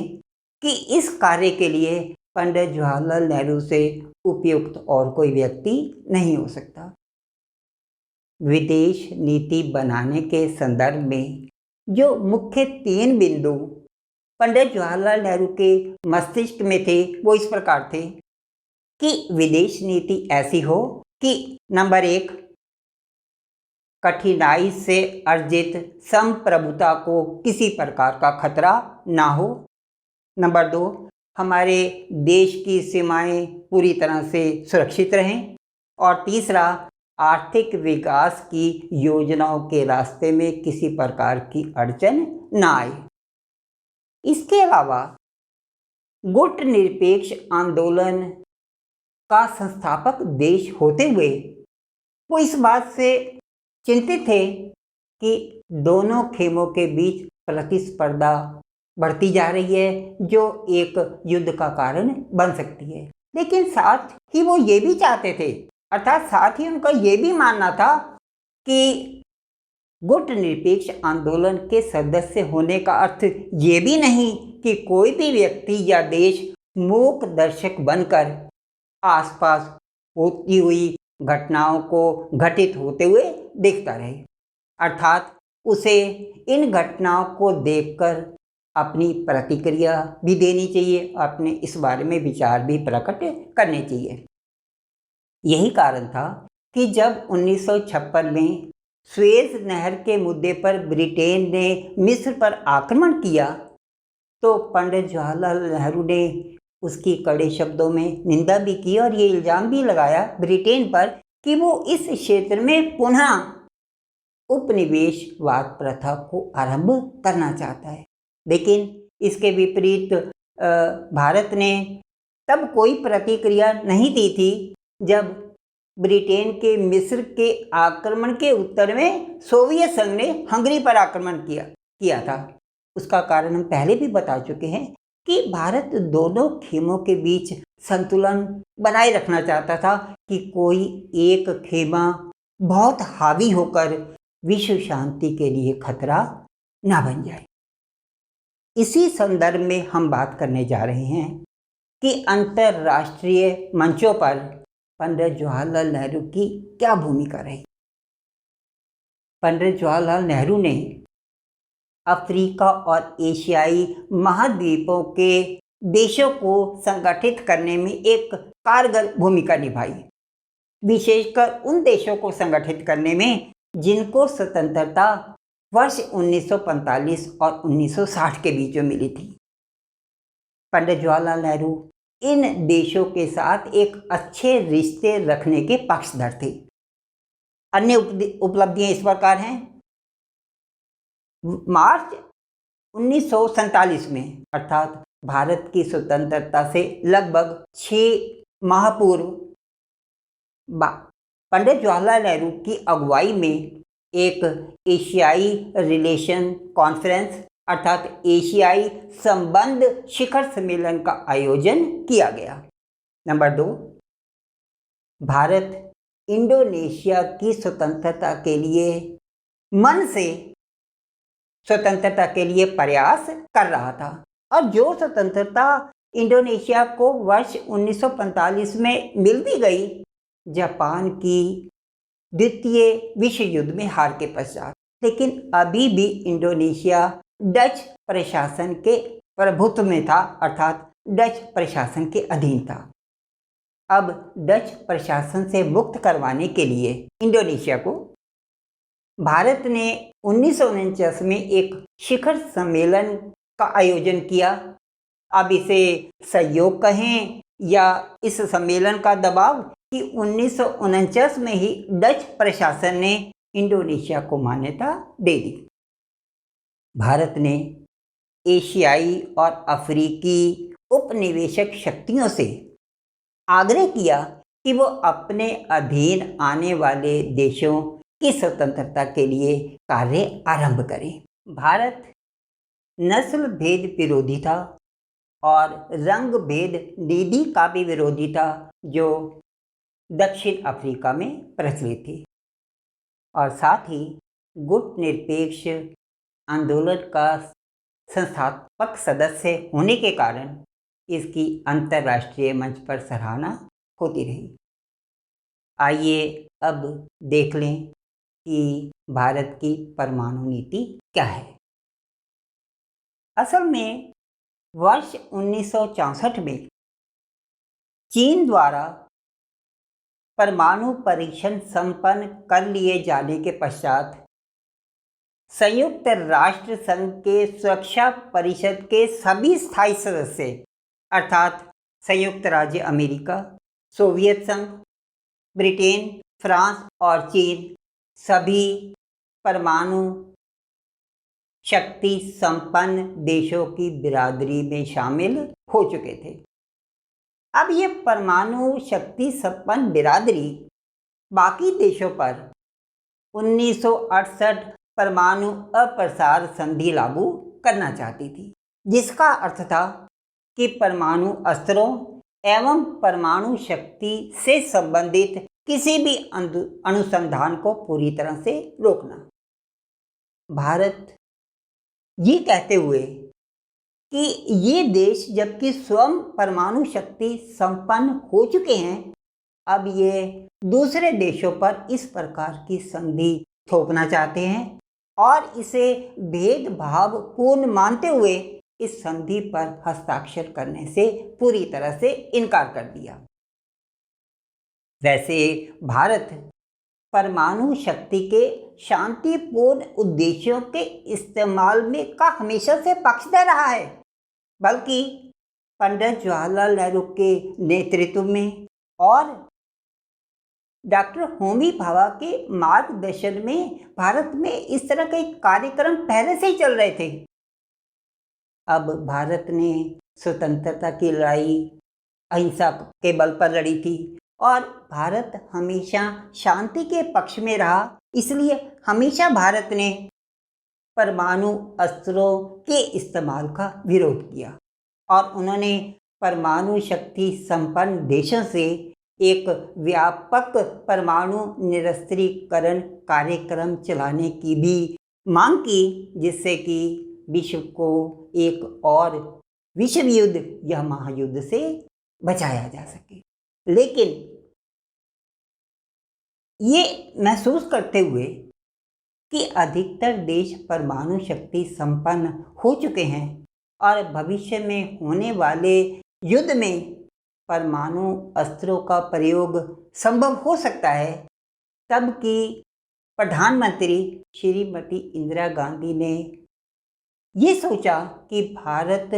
कि इस कार्य के लिए पंडित जवाहरलाल नेहरू से उपयुक्त और कोई व्यक्ति नहीं हो सकता। विदेश नीति बनाने के संदर्भ में जो मुख्य 3 बिंदु पंडित जवाहरलाल नेहरू के मस्तिष्क में थे, वो इस प्रकार थे कि विदेश नीति ऐसी हो कि नंबर 1, कठिनाई से अर्जित संप्रभुता को किसी प्रकार का खतरा ना हो। नंबर 2, हमारे देश की सीमाएं पूरी तरह से सुरक्षित रहें। और तीसरा, आर्थिक विकास की योजनाओं के रास्ते में किसी प्रकार की अड़चन ना आए। इसके अलावा गुट निरपेक्ष आंदोलन का संस्थापक देश होते हुए वो इस बात से चिंतित थे कि दोनों खेमों के बीच प्रतिस्पर्धा बढ़ती जा रही है, जो एक युद्ध का कारण बन सकती है। लेकिन साथ ही वो ये भी चाहते थे, अर्थात साथ ही उनका ये भी मानना था कि गुट निरपेक्ष आंदोलन के सदस्य होने का अर्थ ये भी नहीं कि कोई भी व्यक्ति या देश मूक दर्शक बनकर आसपास होती हुई घटनाओं को घटित होते हुए देखता रहे। अर्थात उसे इन घटनाओं को देखकर अपनी प्रतिक्रिया भी देनी चाहिए, अपने इस बारे में विचार भी प्रकट करने चाहिए। यही कारण था कि जब 1956 में सुएज नहर के मुद्दे पर ब्रिटेन ने मिस्र पर आक्रमण किया तो पंडित जवाहरलाल नेहरू ने उसकी कड़े शब्दों में निंदा भी की और ये इल्ज़ाम भी लगाया ब्रिटेन पर कि वो इस क्षेत्र में पुनः उपनिवेशवाद प्रथा को आरंभ करना चाहता है। लेकिन इसके विपरीत भारत ने तब कोई प्रतिक्रिया नहीं दी थी जब ब्रिटेन के मिस्र के आक्रमण के उत्तर में सोवियत संघ ने हंगरी पर आक्रमण किया था। उसका कारण हम पहले भी बता चुके हैं कि भारत दोनों खेमों के बीच संतुलन बनाए रखना चाहता था कि कोई एक खेमा बहुत हावी होकर विश्व शांति के लिए खतरा ना बन जाए। इसी संदर्भ में हम बात करने जा रहे हैं कि अंतर्राष्ट्रीय मंचों पर पंडित जवाहरलाल नेहरू की क्या भूमिका रही। पंडित जवाहरलाल नेहरू ने अफ्रीका और एशियाई महाद्वीपों के देशों को संगठित करने में एक कारगर भूमिका निभाई, विशेषकर उन देशों को संगठित करने में जिनको स्वतंत्रता वर्ष 1945 और 1960 के बीच में मिली थी। पंडित जवाहरलाल नेहरू इन देशों के साथ एक अच्छे रिश्ते रखने के पक्षधर थे। अन्य उपलब्धियां इस प्रकार हैं। मार्च 1947 में अर्थात भारत की स्वतंत्रता से लगभग 6 माह पूर्व पंडित जवाहरलाल नेहरू की अगुवाई में एक एशियाई रिलेशन कॉन्फ्रेंस अर्थात एशियाई संबंध शिखर सम्मेलन का आयोजन किया गया। नंबर 2, भारत इंडोनेशिया की स्वतंत्रता के लिए मन से स्वतंत्रता के लिए प्रयास कर रहा था और जो स्वतंत्रता इंडोनेशिया को वर्ष 1945 में मिल भी गई, जापान की द्वितीय विश्व युद्ध में हार के पश्चात, लेकिन अभी भी इंडोनेशिया डच प्रशासन के प्रभुत्व में था अर्थात डच प्रशासन के अधीन था। अब डच प्रशासन से मुक्त करवाने के लिए इंडोनेशिया को भारत ने 1949 में एक शिखर सम्मेलन का आयोजन किया। अब इसे सहयोग कहें या इस सम्मेलन का दबाव कि 1949 में ही डच प्रशासन ने इंडोनेशिया को मान्यता दे दी। भारत ने एशियाई और अफ्रीकी उपनिवेशक शक्तियों से आग्रह किया कि वो अपने अधीन आने वाले देशों की स्वतंत्रता के लिए कार्य आरंभ करें। भारत नस्ल भेद विरोधी था और रंग भेद नीति का भी विरोधी था जो दक्षिण अफ्रीका में प्रचलित थी, और साथ ही गुटनिरपेक्ष आंदोलन का संस्थापक सदस्य होने के कारण इसकी अंतर्राष्ट्रीय मंच पर सराहना होती रही। आइए अब देख लें कि भारत की परमाणु नीति क्या है। असल में वर्ष 1964 में चीन द्वारा परमाणु परीक्षण संपन्न कर लिए जाने के पश्चात संयुक्त राष्ट्र संघ के सुरक्षा परिषद के सभी स्थायी सदस्य अर्थात संयुक्त राज्य अमेरिका, सोवियत संघ, ब्रिटेन, फ्रांस और चीन सभी परमाणु शक्ति संपन्न देशों की बिरादरी में शामिल हो चुके थे। अब ये परमाणु शक्ति संपन्न बिरादरी बाकी देशों पर 1968 परमाणु अप्रसार संधि लागू करना चाहती थी, जिसका अर्थ था कि परमाणु अस्त्रों एवं परमाणु शक्ति से संबंधित किसी भी अनुसंधान को पूरी तरह से रोकना। भारत ये कहते हुए कि ये देश जबकि स्वयं परमाणु शक्ति संपन्न हो चुके हैं, अब ये दूसरे देशों पर इस प्रकार की संधि थोपना चाहते हैं और इसे भेदभाव पूर्ण मानते हुए इस संधि पर हस्ताक्षर करने से पूरी तरह से इनकार कर दिया। वैसे भारत परमाणु शक्ति के शांतिपूर्ण उद्देश्यों के इस्तेमाल में का हमेशा से पक्षधर रहा है, बल्कि पंडित जवाहरलाल नेहरू के नेतृत्व में और डॉक्टर होमी भाभा के मार्गदर्शन में भारत में इस तरह के कार्यक्रम पहले से ही चल रहे थे। अब भारत ने स्वतंत्रता की लड़ाई अहिंसा के बल पर लड़ी थी और भारत हमेशा शांति के पक्ष में रहा, इसलिए हमेशा भारत ने परमाणु अस्त्रों के इस्तेमाल का विरोध किया और उन्होंने परमाणु शक्ति संपन्न देशों से एक व्यापक परमाणु निरस्त्रीकरण कार्यक्रम चलाने की भी मांग की, जिससे कि विश्व को एक और विश्व युद्ध या महायुद्ध से बचाया जा सके। लेकिन ये महसूस करते हुए कि अधिकतर देश परमाणु शक्ति संपन्न हो चुके हैं और भविष्य में होने वाले युद्ध में परमाणु अस्त्रों का प्रयोग संभव हो सकता है, तब की प्रधानमंत्री श्रीमती इंदिरा गांधी ने ये सोचा कि भारत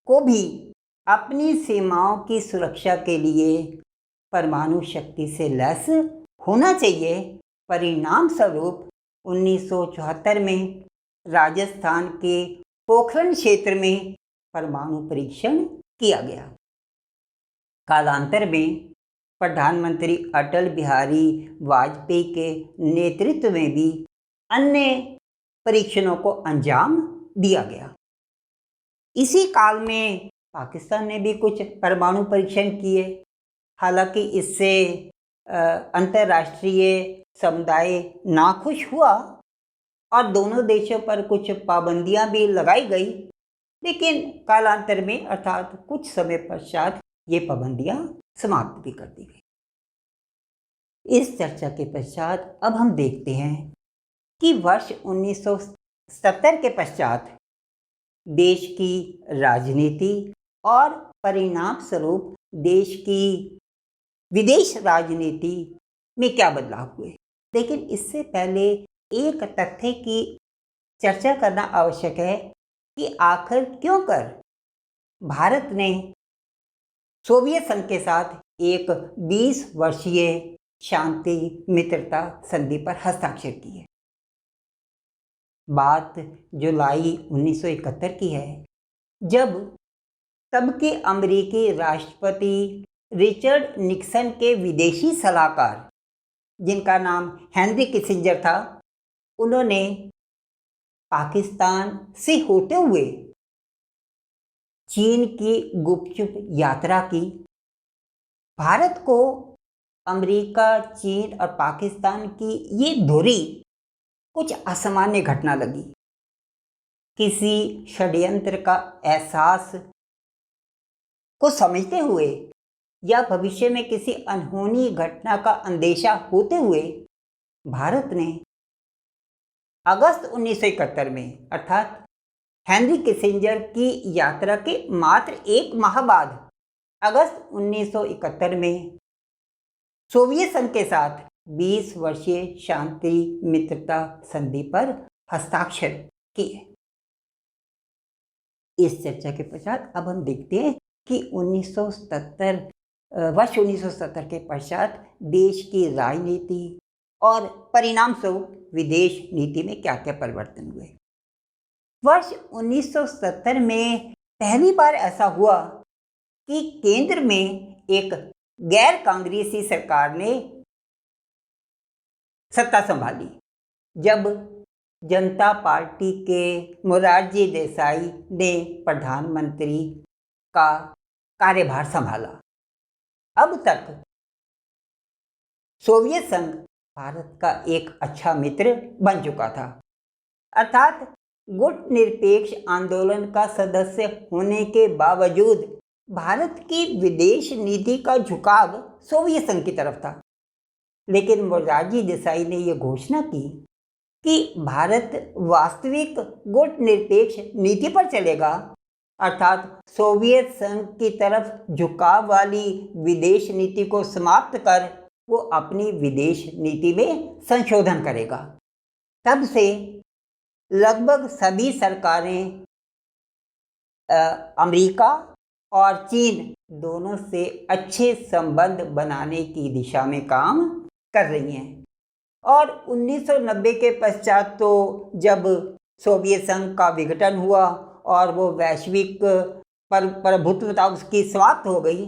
को भी अपनी सीमाओं की सुरक्षा के लिए परमाणु शक्ति से लैस होना चाहिए। परिणाम स्वरूप 1974 में राजस्थान के पोखरण क्षेत्र में परमाणु परीक्षण किया गया। कालांतर में प्रधानमंत्री अटल बिहारी वाजपेयी के नेतृत्व में भी अन्य परीक्षणों को अंजाम दिया गया। इसी काल में पाकिस्तान ने भी कुछ परमाणु परीक्षण किए। हालांकि इससे अंतर्राष्ट्रीय समुदाय नाखुश हुआ और दोनों देशों पर कुछ पाबंदियां भी लगाई गई, लेकिन कालांतर में अर्थात कुछ समय पश्चात ये पाबंदियां समाप्त भी कर दी गई। इस चर्चा के पश्चात अब हम देखते हैं कि वर्ष 1970 के पश्चात देश की राजनीति और परिणाम स्वरूप देश की विदेश राजनीति में क्या बदलाव हुए। लेकिन इससे पहले एक तथ्य की चर्चा करना आवश्यक है कि आखिर क्यों कर भारत ने सोवियत संघ के साथ एक 20 वर्षीय शांति मित्रता संधि पर हस्ताक्षर किए। बात जुलाई 1971 की है, जब तब के अमेरिकी राष्ट्रपति रिचर्ड निक्सन के विदेशी सलाहकार, जिनका नाम हेनरी किसिंजर था, उन्होंने पाकिस्तान से होते हुए चीन की गुपचुप यात्रा की। भारत को अमेरिका, चीन और पाकिस्तान की ये धुरी कुछ असामान्य घटना लगी। किसी षड्यंत्र का एहसास को समझते हुए या भविष्य में किसी अनहोनी घटना का अंदेशा होते हुए भारत ने अगस्त 1971 में अर्थात हेनरी किसिंजर की यात्रा के मात्र एक माह बाद अगस्त 1971 में सोवियत संघ के साथ 20 वर्षीय शांति मित्रता संधि पर हस्ताक्षर किए। इस चर्चा के पश्चात अब हम देखते हैं कि वर्ष 1970 के पश्चात देश की राजनीति और परिणाम स्वरूप विदेश नीति में क्या क्या परिवर्तन हुए। वर्ष 1970 में पहली बार ऐसा हुआ कि केंद्र में एक गैर कांग्रेसी सरकार ने सत्ता संभाली, जब जनता पार्टी के मोरारजी देसाई ने प्रधानमंत्री का कार्यभार संभाला। अब तक सोवियत संघ भारत का एक अच्छा मित्र बन चुका था, अर्थात गुटनिरपेक्ष आंदोलन का सदस्य होने के बावजूद भारत की विदेश नीति का झुकाव सोवियत संघ की तरफ था। लेकिन मोरारजी देसाई ने यह घोषणा की कि भारत वास्तविक गुटनिरपेक्ष नीति पर चलेगा, अर्थात सोवियत संघ की तरफ झुकाव वाली विदेश नीति को समाप्त कर वो अपनी विदेश नीति में संशोधन करेगा। तब से लगभग सभी सरकारें अमेरिका और चीन दोनों से अच्छे संबंध बनाने की दिशा में काम कर रही हैं। और 1990 के पश्चात तो जब सोवियत संघ का विघटन हुआ और वो वैश्विक प्रभुत्वता उसकी समाप्त हो गई,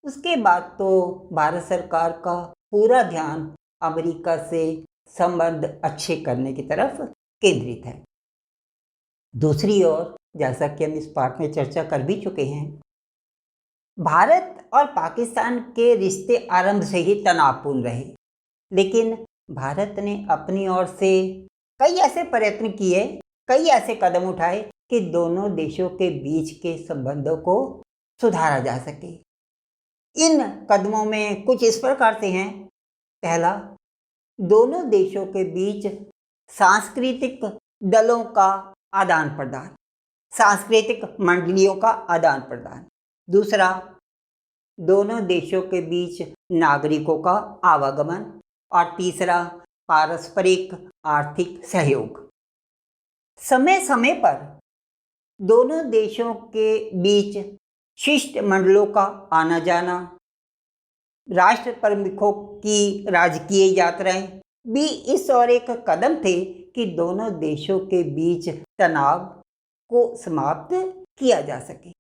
उसके बाद तो भारत सरकार का पूरा ध्यान अमेरिका से संबंध अच्छे करने की तरफ केंद्रित है। दूसरी ओर, जैसा कि हम इस पाठ में चर्चा कर भी चुके हैं, भारत और पाकिस्तान के रिश्ते आरंभ से ही तनावपूर्ण रहे, लेकिन भारत ने अपनी ओर से कई ऐसे प्रयत्न किए, कई ऐसे कदम उठाए कि दोनों देशों के बीच के संबंधों को सुधारा जा सके। इन कदमों में कुछ इस प्रकार से हैं। पहला, दोनों देशों के बीच सांस्कृतिक दलों का आदान प्रदान, सांस्कृतिक मंडलियों का आदान प्रदान। दूसरा, दोनों देशों के बीच नागरिकों का आवागमन। और तीसरा, पारस्परिक आर्थिक सहयोग। समय समय पर दोनों देशों के बीच शिष्टमंडलों का आना जाना, राष्ट्र प्रमुखों की राजकीय यात्राएं भी इस और एक कदम थे कि दोनों देशों के बीच तनाव को समाप्त किया जा सके।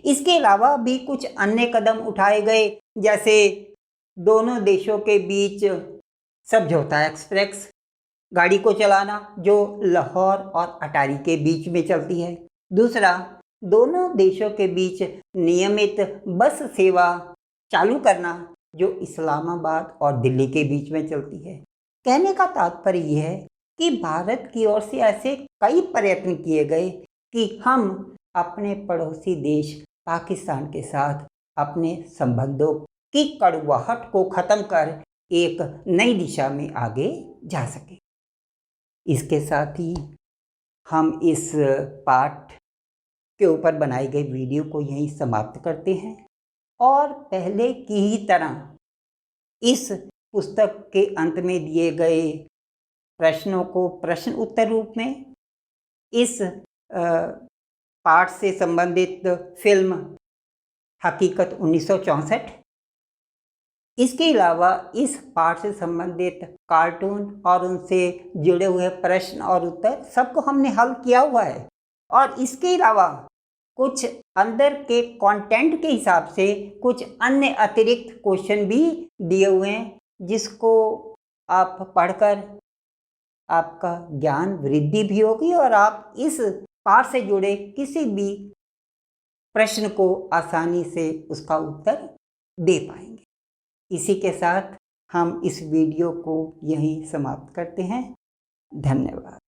इसके अलावा भी कुछ अन्य कदम उठाए गए, जैसे दोनों देशों के बीच समझौता एक्सप्रेस गाड़ी को चलाना, जो लाहौर और अटारी के बीच में चलती है। दूसरा, दोनों देशों के बीच नियमित बस सेवा चालू करना, जो इस्लामाबाद और दिल्ली के बीच में चलती है। कहने का तात्पर्य यह है कि भारत की ओर से ऐसे कई प्रयत्न किए गए कि हम अपने पड़ोसी देश पाकिस्तान के साथ अपने संबंधों की कड़वाहट को खत्म कर एक नई दिशा में आगे जा सके। इसके साथ ही हम इस पाठ के ऊपर बनाई गई वीडियो को यहीं समाप्त करते हैं और पहले की ही तरह इस पुस्तक के अंत में दिए गए प्रश्नों को प्रश्न उत्तर रूप में, इस पाठ से संबंधित फिल्म हकीकत 1964, इसके अलावा इस पाठ से संबंधित कार्टून और उनसे जुड़े हुए प्रश्न और उत्तर सबको हमने हल किया हुआ है। और इसके अलावा कुछ अंदर के कंटेंट के हिसाब से कुछ अन्य अतिरिक्त क्वेश्चन भी दिए हुए हैं, जिसको आप पढ़कर आपका ज्ञान वृद्धि भी होगी और आप इस पाठ से जुड़े किसी भी प्रश्न को आसानी से उसका उत्तर दे पाएंगे। इसी के साथ हम इस वीडियो को यहीं समाप्त करते हैं। धन्यवाद।